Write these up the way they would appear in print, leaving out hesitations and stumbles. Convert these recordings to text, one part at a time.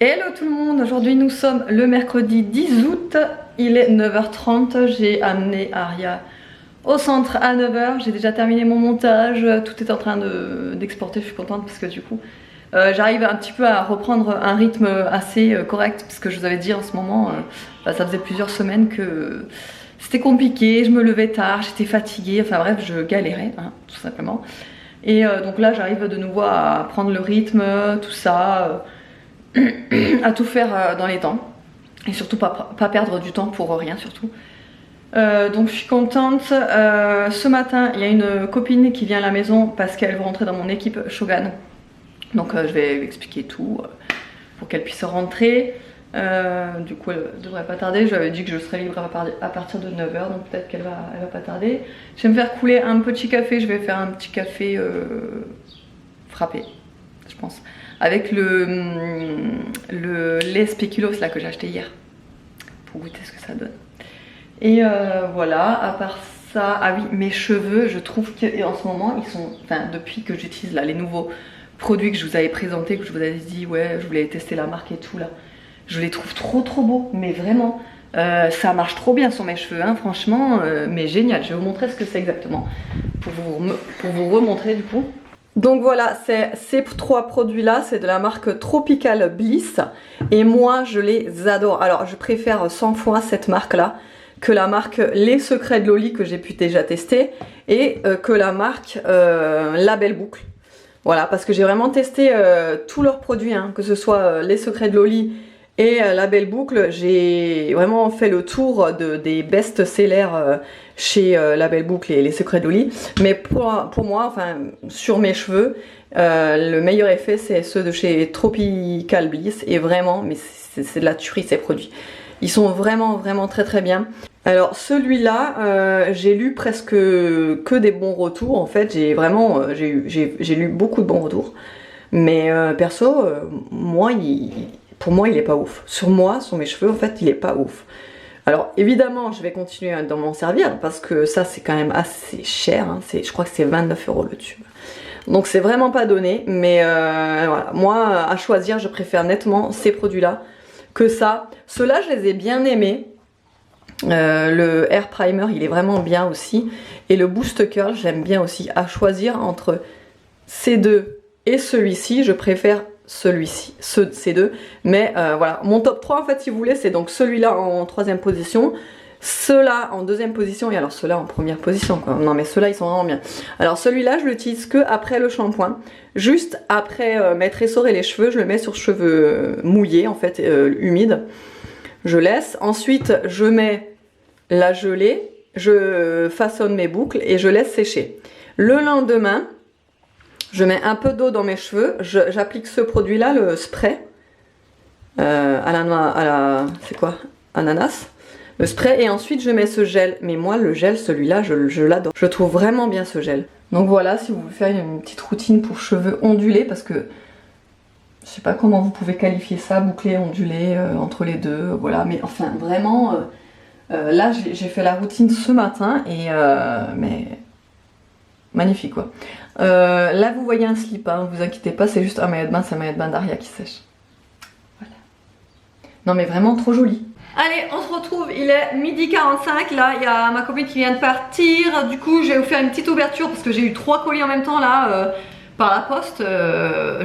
Hello tout le monde, aujourd'hui nous sommes le mercredi 10 août, il est 9h30, j'ai amené Aria au centre à 9h, j'ai déjà terminé mon montage, tout est en train d'exporter, je suis contente parce que du coup j'arrive un petit peu à reprendre un rythme assez correct parce que je vous avais dit en ce moment, ça faisait plusieurs semaines que c'était compliqué, je me levais tard, j'étais fatiguée, enfin bref je galérais hein, tout simplement. Et donc là j'arrive de nouveau à prendre le rythme, tout ça. À tout faire dans les temps et surtout pas perdre du temps pour rien surtout. Donc je suis contente. Ce matin il y a une copine qui vient à la maison parce qu'elle veut rentrer dans mon équipe Shogun. Donc je vais lui expliquer tout pour qu'elle puisse rentrer. Du coup elle devrait pas tarder. Je lui avais dit que je serais libre à partir de 9h, donc peut-être qu'elle va pas tarder. Je vais me faire couler un petit café. Je vais faire un petit café frappé, je pense, avec le lait spéculoos là que j'ai acheté hier pour goûter ce que ça donne. Et voilà, à part ça, ah oui, mes cheveux, je trouve qu'en ce moment ils sont, enfin depuis que j'utilise là les nouveaux produits que je vous avais présentés, que je vous avais dit ouais je voulais tester la marque et tout là, je les trouve trop beaux, mais vraiment ça marche trop bien sur mes cheveux hein, franchement, mais génial. Je vais vous montrer ce que c'est exactement pour vous remontrer du coup. Donc voilà, ces trois produits là, c'est de la marque Tropical Bliss et moi je les adore. Alors je préfère 100 fois cette marque là que la marque Les Secrets de Loli que j'ai pu déjà tester et que la marque La Belle Boucle. Voilà, parce que j'ai vraiment testé tous leurs produits, hein, que ce soit Les Secrets de Loli et La Belle Boucle. J'ai vraiment fait le tour des best-sellers chez La Belle Boucle et Les Secrets de Loli. Mais pour moi, enfin, sur mes cheveux, le meilleur effet, c'est ceux de chez Tropical Bliss. Et vraiment, mais c'est de la tuerie ces produits. Ils sont vraiment très bien. Alors celui-là, j'ai lu presque que des bons retours. En fait, j'ai lu beaucoup de bons retours. Mais perso, pour moi, il est pas ouf. Sur moi, sur mes cheveux, en fait, il est pas ouf. Alors évidemment, je vais continuer à m'en servir parce que ça, c'est quand même assez cher. Hein. Je crois que c'est 29 € le tube. Donc c'est vraiment pas donné. Mais voilà, moi, à choisir, je préfère nettement ces produits-là que ça. Ceux-là, je les ai bien aimés. Le Hair Primer, il est vraiment bien aussi. Et le Boost Curl, j'aime bien aussi. À choisir entre ces deux et celui-ci, je préfère celui-ci, ces deux. Mais voilà, mon top 3 en fait, si vous voulez, c'est donc celui-là en 3e position, ceux-là en 2e position et alors ceux-là en 1re position quoi. Non mais ceux-là ils sont vraiment bien. Alors celui-là je l'utilise que après le shampoing, juste après m'être essoré les cheveux, je le mets sur cheveux mouillés en fait, humides. Je laisse, ensuite je mets la gelée, je façonne mes boucles et je laisse sécher. Le lendemain, je mets un peu d'eau dans mes cheveux, j'applique ce produit là, le spray c'est quoi, ananas, le spray, et ensuite je mets ce gel. Mais moi le gel, celui-là, je l'adore, je trouve vraiment bien ce gel. Donc voilà, si vous voulez faire une petite routine pour cheveux ondulés, parce que je sais pas comment vous pouvez qualifier ça, bouclé, ondulé, entre les deux, voilà, mais enfin vraiment, là j'ai fait la routine ce matin et mais magnifique quoi. Là vous voyez un slip, hein, vous inquiétez pas, c'est juste un maillot de bain, c'est un maillot de bain d'Aria qui sèche. Voilà. Non mais vraiment trop joli. Allez, on se retrouve, il est 12h45, là il y a ma copine qui vient de partir, du coup je vais vous faire une petite ouverture parce que j'ai eu 3 colis en même temps là, par la poste,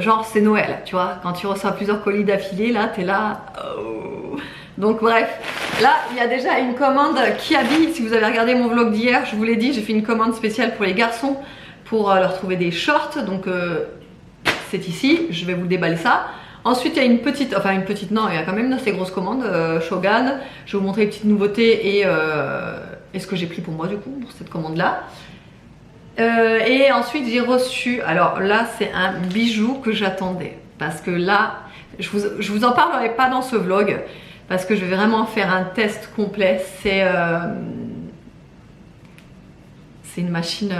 genre c'est Noël, tu vois, quand tu reçois plusieurs colis d'affilée, là t'es là, oh. Donc bref, là il y a déjà une commande qui habille. Si vous avez regardé mon vlog d'hier, je vous l'ai dit, j'ai fait une commande spéciale pour les garçons pour leur trouver des shorts, donc c'est ici, je vais vous déballer ça. Ensuite il y a une petite, enfin une petite, non il y a quand même une assez grosse commande, Shogun. Je vais vous montrer les petites nouveautés et ce que j'ai pris pour moi du coup, pour cette commande là. Et ensuite j'ai reçu, alors là c'est un bijou que j'attendais, parce que là, je vous en parlerai pas dans ce vlog, parce que je vais vraiment faire un test complet. C'est une machine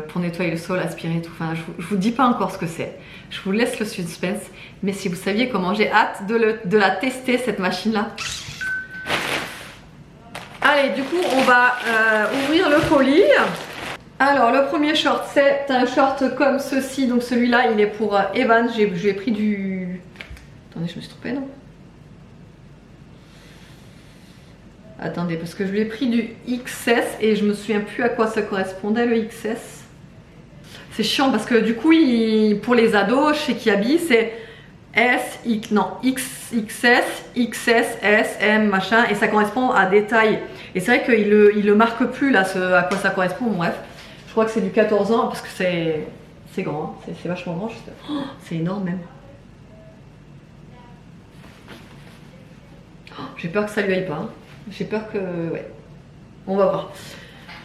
pour nettoyer le sol, aspirer et tout. Enfin, je vous dis pas encore ce que c'est. Je vous laisse le suspense. Mais si vous saviez comment j'ai hâte de la tester, cette machine-là. Allez, du coup, on va ouvrir le colis. Alors, le premier short, c'est un short comme ceci. Donc celui-là, il est pour Evan. J'ai pris du Attendez, je me suis trompée, non? Attendez, parce que je lui ai pris du XS et je me souviens plus à quoi ça correspondait le XS. C'est chiant parce que du coup, pour les ados, chez Kiabi, c'est S, X, non, XS, XS, S, M, machin, et ça correspond à des tailles. Et c'est vrai qu'il le marque plus là, à quoi ça correspond, bref. Je crois que c'est du 14 ans parce que c'est grand, hein. C'est vachement grand, oh, c'est énorme même. Oh, j'ai peur que ça lui aille pas, hein. J'ai peur que... ouais. On va voir.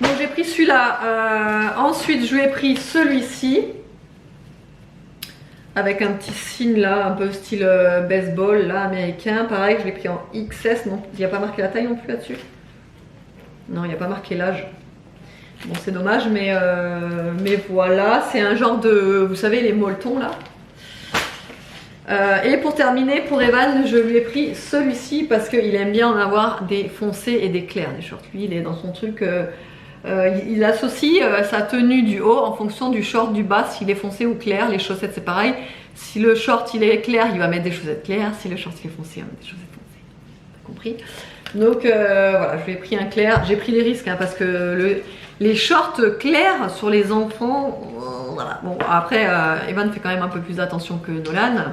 Donc j'ai pris celui-là. Ensuite je lui ai pris celui-ci. Avec un petit signe là, un peu style baseball là, américain. Pareil, je l'ai pris en XS. Non, il n'y a pas marqué la taille non plus là-dessus. Non, il n'y a pas marqué l'âge. Bon, c'est dommage, mais voilà. C'est un genre de... Vous savez, les molletons là. Et pour terminer, pour Evan, je lui ai pris celui-ci parce qu'il aime bien en avoir des foncés et des clairs, des shorts. Lui, il est dans son truc, il associe sa tenue du haut en fonction du short du bas, s'il est foncé ou clair. Les chaussettes, c'est pareil. Si le short il est clair, il va mettre des chaussettes claires. Si le short il est foncé, il va mettre des chaussettes foncées. T'as compris? Donc voilà, je lui ai pris un clair. J'ai pris les risques hein, parce que les shorts clairs sur les enfants, voilà. Bon, après, Evan fait quand même un peu plus attention que Nolan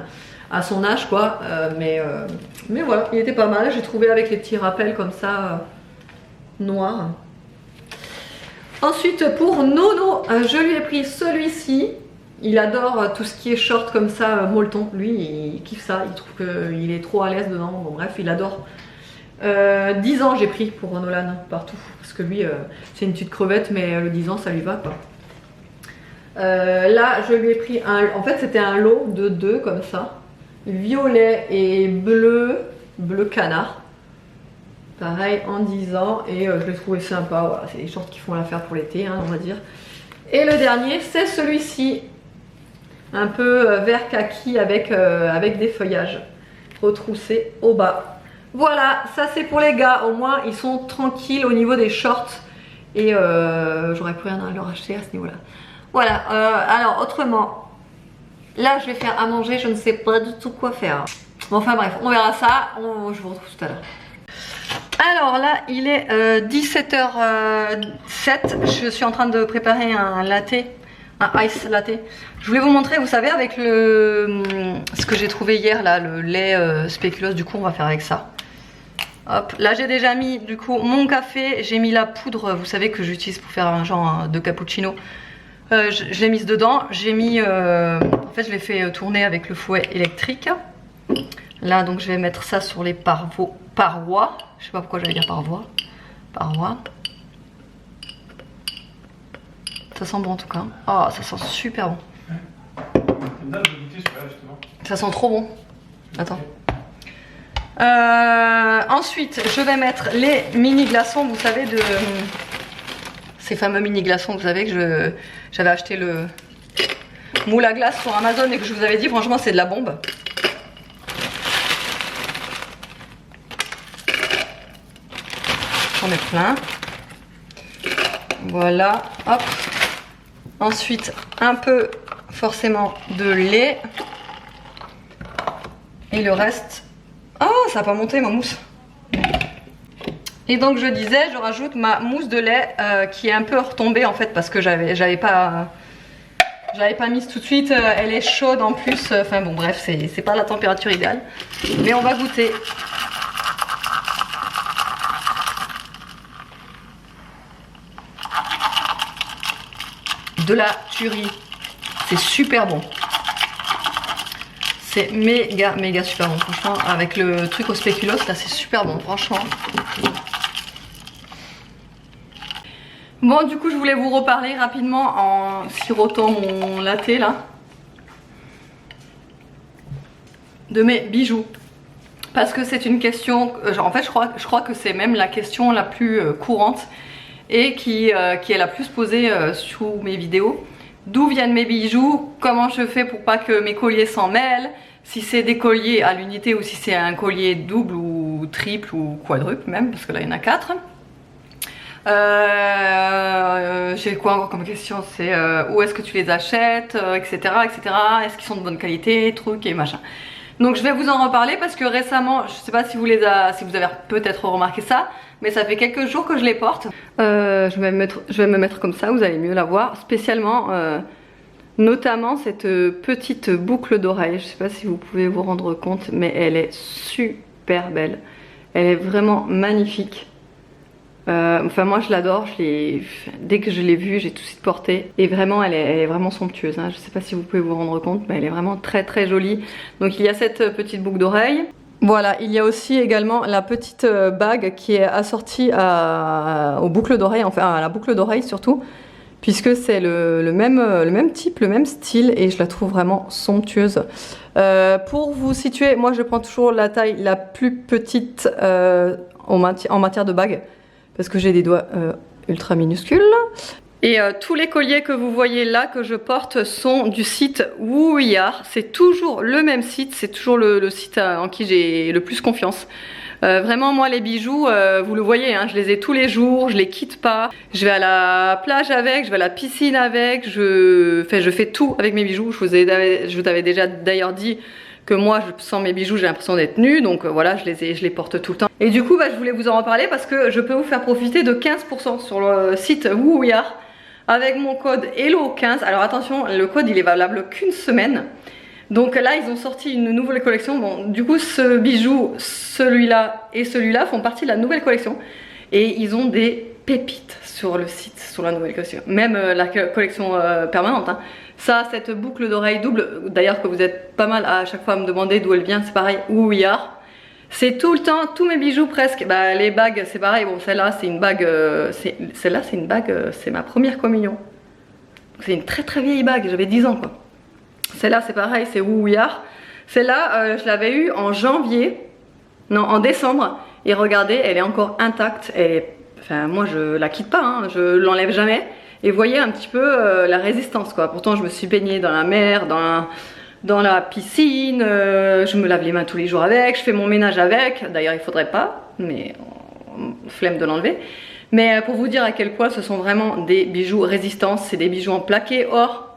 à son âge quoi, mais voilà, il était pas mal. J'ai trouvé avec les petits rappels comme ça noirs. Ensuite pour Nono, je lui ai pris celui-ci. Il adore tout ce qui est short comme ça, molleton. Lui il kiffe ça, il trouve qu'il est trop à l'aise dedans. Bon bref, il adore. 10 ans j'ai pris pour Nolan partout parce que lui c'est une petite crevette, mais le 10 ans ça lui va quoi. Là je lui ai pris en fait c'était un lot de 2 comme ça, violet et bleu canard, pareil en 10 ans, et je l'ai trouvé sympa. Voilà, c'est des shorts qui font l'affaire pour l'été hein, on va dire. Et le dernier c'est celui-ci, un peu vert kaki avec des feuillages retroussés au bas. Voilà, ça c'est pour les gars, au moins ils sont tranquilles au niveau des shorts, et j'aurais plus rien à leur acheter à ce niveau là. Voilà, alors autrement, là je vais faire à manger, je ne sais pas du tout quoi faire. Bon, enfin bref, on verra ça, je vous retrouve tout à l'heure. Alors là, il est 17h07, je suis en train de préparer un latte, un ice latte. Je voulais vous montrer, vous savez, avec ce que j'ai trouvé hier, là, le lait spéculoos, du coup on va faire avec ça. Hop, là j'ai déjà mis du coup mon café, j'ai mis la poudre, vous savez, que j'utilise pour faire un genre de cappuccino. Je l'ai mise dedans, j'ai mis, en fait je l'ai fait tourner avec le fouet électrique. Là donc je vais mettre ça sur les parois, je sais pas pourquoi j'allais dire parois. Ça sent bon en tout cas, oh ça sent super bon. Ça sent trop bon, attends. Ensuite je vais mettre les mini glaçons, vous savez, ces fameux mini glaçons, vous savez que j'avais acheté le moule à glace sur Amazon et que je vous avais dit franchement c'est de la bombe. J'en mets plein. Voilà, hop. Ensuite un peu forcément de lait. Et le reste... Oh, ça n'a pas monté ma mousse. Et donc je disais, je rajoute ma mousse de lait qui est un peu retombée en fait parce que j'avais pas mise tout de suite. Elle est chaude en plus. Enfin bon bref, c'est pas la température idéale. Mais on va goûter. De la tuerie. C'est super bon. C'est méga super bon, franchement, avec le truc au spéculoos là c'est super bon, franchement. Bon, du coup je voulais vous reparler rapidement en sirotant mon latte là de mes bijoux, parce que c'est une question, en fait je crois que c'est même la question la plus courante et qui est la plus posée sous mes vidéos. D'où viennent mes bijoux? Comment je fais pour pas que mes colliers s'en mêlent? Si c'est des colliers à l'unité ou si c'est un collier double ou triple ou quadruple même, parce que là il y en a 4. J'ai quoi encore comme question? C'est où est-ce que tu les achètes, etc. Est-ce qu'ils sont de bonne qualité, trucs et machin. Donc je vais vous en reparler parce que récemment, je sais pas si vous avez peut-être remarqué ça, mais ça fait quelques jours que je les porte. Je vais me mettre comme ça, vous allez mieux la voir. Spécialement, notamment cette petite boucle d'oreille. Je sais pas si vous pouvez vous rendre compte, mais elle est super belle. Elle est vraiment magnifique. Enfin moi je l'adore, dès que je l'ai vue j'ai tout de suite porté et vraiment elle est vraiment somptueuse, hein. Je sais pas si vous pouvez vous rendre compte mais elle est vraiment très très jolie. Donc il y a cette petite boucle d'oreille. Voilà, il y a aussi également la petite bague qui est assortie aux boucles d'oreille, enfin à la boucle d'oreille surtout, puisque c'est le même type, le même style et je la trouve vraiment somptueuse. Pour vous situer, moi je prends toujours la taille la plus petite en matière de bague, parce que j'ai des doigts ultra minuscules. Et tous les colliers que vous voyez là que je porte sont du site Wooyar. C'est toujours le même site, c'est toujours le site en qui j'ai le plus confiance. Vraiment moi les bijoux, vous le voyez, hein, je les ai tous les jours, je les quitte pas. Je vais à la plage avec, je vais à la piscine avec, je fais tout avec mes bijoux. Je vous avais déjà d'ailleurs dit que moi sans mes bijoux j'ai l'impression d'être nue, donc voilà je les porte tout le temps. Et du coup je voulais vous en reparler parce que je peux vous faire profiter de 15% sur le site Wooyar avec mon code HELLO15. Alors attention, le code il est valable qu'une semaine. Donc là ils ont sorti une nouvelle collection. Bon du coup ce bijou, celui-là et celui-là font partie de la nouvelle collection. Et ils ont des pépites sur le site, sur la nouvelle collection. Même la collection permanente, hein. Ça, cette boucle d'oreille double, d'ailleurs que vous êtes pas mal à chaque fois à me demander d'où elle vient, c'est pareil, Wooyar. C'est tout le temps, tous mes bijoux presque. Bah, les bagues, c'est pareil. Bon, celle-là, c'est une bague. Celle-là, c'est une bague. C'est ma première communion. C'est une très très vieille bague. J'avais 10 ans, quoi. Celle-là, c'est pareil. C'est Wooyar. Celle-là, je l'avais eue en janvier. Non, en décembre. Et regardez, elle est encore intacte. Enfin, moi, je la quitte pas. Hein, je l'enlève jamais. Et vous voyez un petit peu la résistance, quoi. Pourtant, je me suis baignée dans la mer, dans la piscine, je me lave les mains tous les jours avec, je fais mon ménage avec. D'ailleurs il faudrait pas, mais flemme de l'enlever. Mais pour vous dire à quel point ce sont vraiment des bijoux résistants, c'est des bijoux en plaqué or,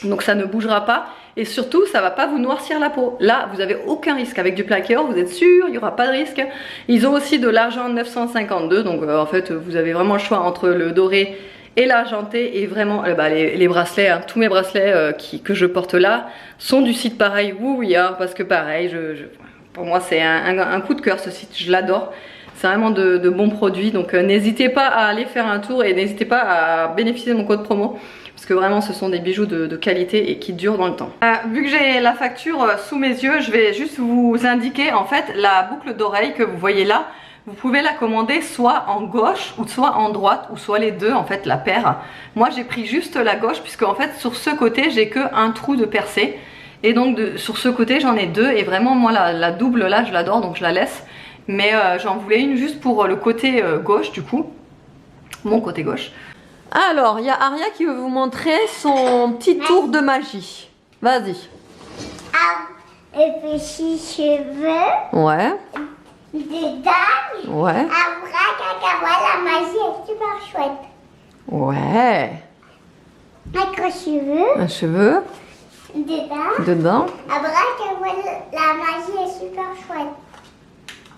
donc ça ne bougera pas. Et surtout ça va pas vous noircir la peau. Là vous avez aucun risque, avec du plaqué or vous êtes sûr, il n'y aura pas de risque. Ils ont aussi de l'argent 952, donc en fait vous avez vraiment le choix entre le doré et l'argenté. Et vraiment les bracelets, hein, tous mes bracelets que je porte là sont du site pareil Wooyar, parce que pareil pour moi c'est un coup de cœur ce site, je l'adore. C'est vraiment de bons produits, donc n'hésitez pas à aller faire un tour et n'hésitez pas à bénéficier de mon code promo parce que vraiment ce sont des bijoux de qualité et qui durent dans le temps. Vu que j'ai la facture sous mes yeux, je vais juste vous indiquer en fait la boucle d'oreille que vous voyez là. Vous pouvez la commander soit en gauche ou soit en droite ou soit les deux, en fait la paire. Moi j'ai pris juste la gauche puisque en fait sur ce côté j'ai que un trou de percée. Et donc sur ce côté j'en ai deux et vraiment moi la double là je l'adore donc je la laisse. Mais j'en voulais une juste pour le côté gauche du coup. Mon côté gauche. Alors il y a Aria qui veut vous montrer son petit tour de magie. Vas-y. Et petits cheveux. Ouais. Des dames. Ouais. Abracadabra, la magie est super chouette. Ouais. Un gros cheveu. Un cheveu. Dedans. Dedans. Abracadabra, la magie est super chouette.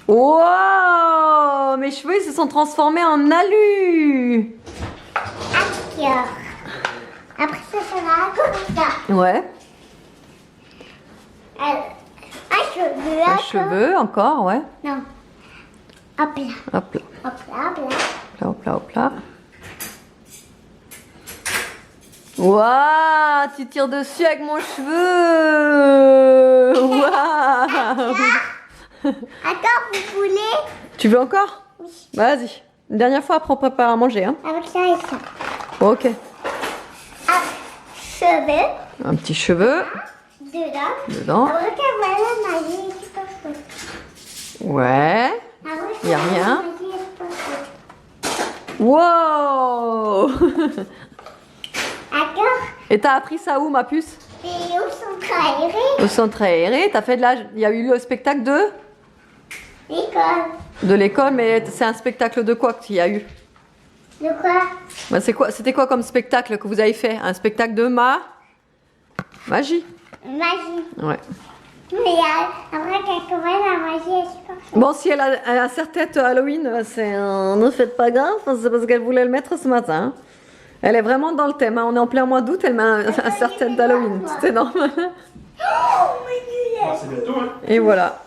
Wow, mes cheveux ils se sont transformés en alu. Acteur. Après ça sera comme ça. Ouais. Un cheveu. Un cheveu encore, ouais. Non. Hop là. Hop là. Hop là, hop là. Hop là, hop là. Waouh, tu tires dessus avec mon cheveu. Waouh. Attends, vous voulez? Tu veux encore? Oui. Vas-y. Une dernière fois, après on prépare à manger, hein. Avec ça et ça. Ok. Un cheveu. Un petit cheveu. Dedans. Dedans. Abracadabra, la magie est super chouette. Ouais. Abracadabra, Y a rien. la magie est super chouette. Wow. D'accord. Et t'as appris ça où, ma puce? Et au centre aéré. Au centre aéré. T'as fait il y a eu le spectacle L'école. de l'école, mais c'est un spectacle de quoi qu'il y a eu? De quoi? Bah, c'était quoi comme spectacle que vous avez fait? Un spectacle de magie? Magie. Ouais. Mais après, quelquefois, la magie est super chouette. Bon, si elle a serre-tête Halloween, ne faites pas gaffe, c'est parce qu'elle voulait le mettre ce matin. Hein. Elle est vraiment dans le thème. Hein. On est en plein mois d'août, elle met un serre-tête d'Halloween. C'est normal. Oh, mais Ah, c'est bientôt, hein. Et voilà.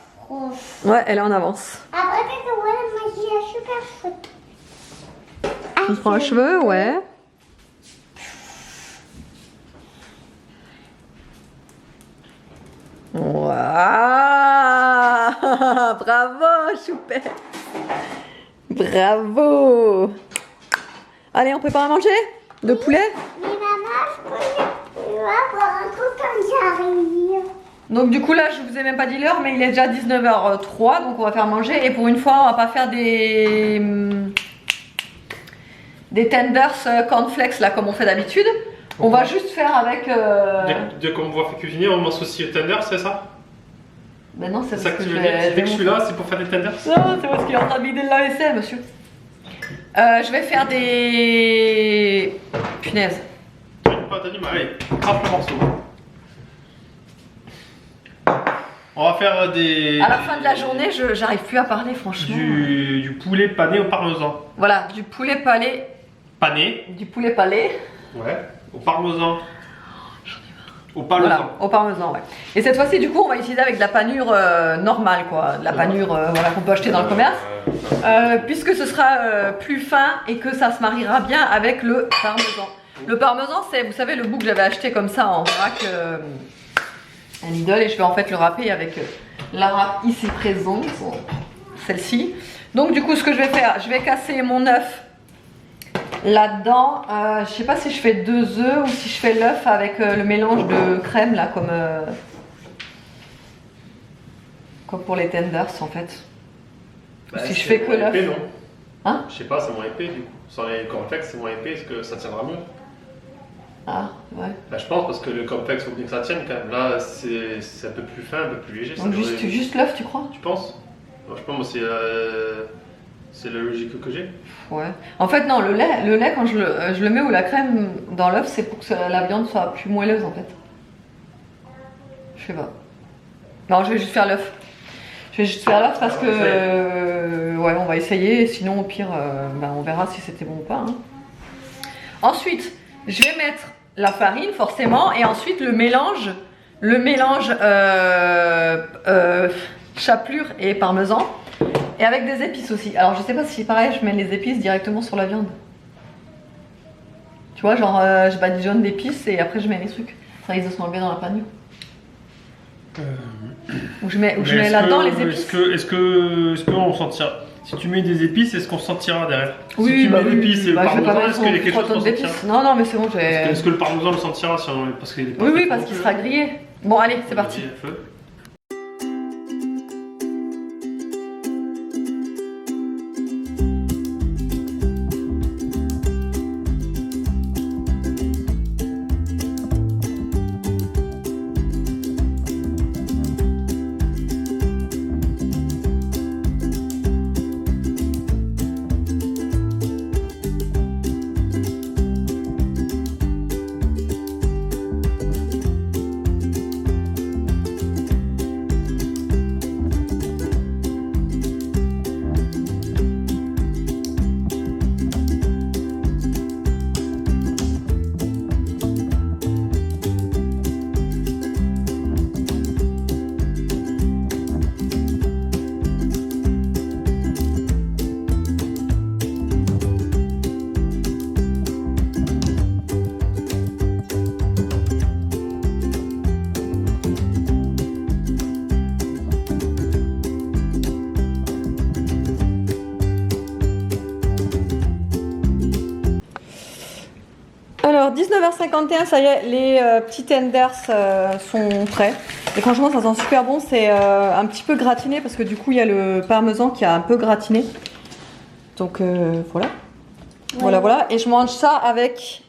Ouais, elle est en avance. après, quelquefois, la magie est super chouette. Tu prends un cheveu, ouais. Waouh. Bravo, Choupette. Bravo. Allez, on prépare à manger? De poulet? Mais maman, je peux avoir un truc quand j'arrive. Donc du coup là je vous ai même pas dit l'heure mais il est déjà 19h03 donc on va faire manger et pour une fois on va pas faire des tenders cornflakes là comme on fait d'habitude. On va juste faire avec... Dès qu'on me voit faire cuisiner, on m'associe au tender, c'est ça? Ben non c'est C'est ça parce que que tu veux dire? Dès que je suis là, c'est pour faire des tenders? Non c'est parce qu'il est en train de vider le lave-vaisselle monsieur. Je vais faire des... Punaise. Pas t'as dit, mais allez, crape le morceau. On va faire des... À la fin de la journée j'arrive plus à parler franchement. Du poulet pané au parmesan. Voilà, du poulet palais. Pané? Du poulet palais. Ouais, au parmesan. Au parmesan. Voilà, au parmesan, ouais. Et cette fois-ci, du coup, on va utiliser avec de la panure normale, quoi. De la panure voilà, qu'on peut acheter dans le commerce. Puisque ce sera plus fin et que ça se mariera bien avec le parmesan. Le parmesan, c'est, vous savez, le bout que j'avais acheté comme ça en vrac à Lidl. Et je vais en fait le râper avec la râpe ici présente, celle-ci. Donc, du coup, ce que je vais faire, je vais casser mon œuf là-dedans. Je sais pas si je fais 2 œufs ou si je fais l'œuf avec le mélange de crème là comme pour les tenders en fait. Bah, si je fais que l'œuf. non? Hein? Je sais pas, c'est moins épais du coup. Sans les cornflakes, c'est moins épais, est-ce que ça tiendra mieux? Ah ouais. Bah, je pense parce que le cornflakes, faut bien que ça tienne quand même. Là, c'est un peu plus fin, un peu plus léger. Donc juste l'œuf tu crois? Tu penses? Moi, je pense que c'est la logique que j'ai. Ouais. En fait non, le lait quand je le mets ou la crème dans l'œuf c'est pour que la viande soit plus moelleuse en fait. Je sais pas. Non je vais juste faire l'œuf. Je vais juste faire l'œuf parce que ouais on va essayer sinon au pire ben, on verra si c'était bon ou pas. Hein. Ensuite je vais mettre la farine forcément et ensuite le mélange chapelure et parmesan. Et avec des épices aussi. Alors je sais pas si pareil je mets les épices directement sur la viande. Tu vois genre je badigeonne d'épices et après je mets les trucs. Ça risque de se bien dans la panure. Ou je mets là-dedans les épices. Est-ce qu'on sentira? Si tu mets des épices, est-ce qu'on sentira derrière? Oui, si tu bah mets des épices et le parmesan, est-ce qu'il y a quelque chose qu'on sentira? Non mais c'est bon j'ai... Est-ce que le parmesan le sentira si on... parce qu'il est pas Oui parce qu'il sera grillé. Bon allez c'est parti. Alors 19h51, ça y est, les petits tenders sont prêts. Et franchement ça sent super bon, c'est un petit peu gratiné parce que du coup il y a le parmesan qui a un peu gratiné. Donc voilà. Ouais. Voilà. Et je mange ça avec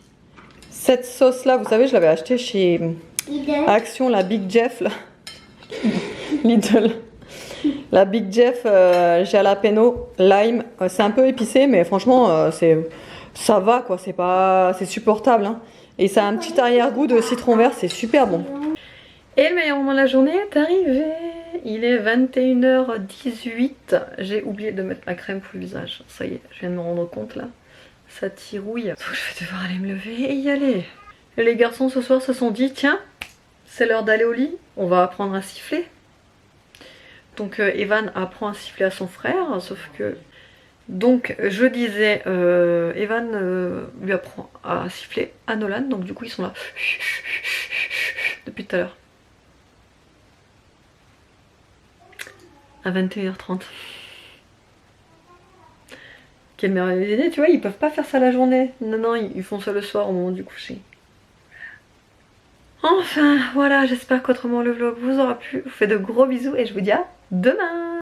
cette sauce là, vous savez je l'avais acheté chez Action, la Big Jeff là. Lidl. La Big Jeff jalapeno lime, c'est un peu épicé mais franchement ça va quoi, c'est supportable hein. Et ça a un petit arrière-goût de citron vert, c'est super bon. Et le meilleur moment de la journée est arrivé. Il est 21h18. J'ai oublié de mettre ma crème pour le visage. Ça y est, je viens de me rendre compte là. Ça tirouille. Donc je vais devoir aller me lever et y aller. Et les garçons ce soir se sont dit, tiens, c'est l'heure d'aller au lit. On va apprendre à siffler. Donc Evan apprend à siffler à son frère. Sauf que... Donc je disais, Evan lui apprend à siffler à Nolan. Donc du coup ils sont là. Depuis tout à l'heure. À 21h30. Quelle merveilleuse idée, tu vois, ils peuvent pas faire ça la journée. Non, non, ils font ça le soir au moment du coucher. Enfin, voilà, j'espère qu'autrement le vlog vous aura plu. Je vous fais de gros bisous et je vous dis à demain.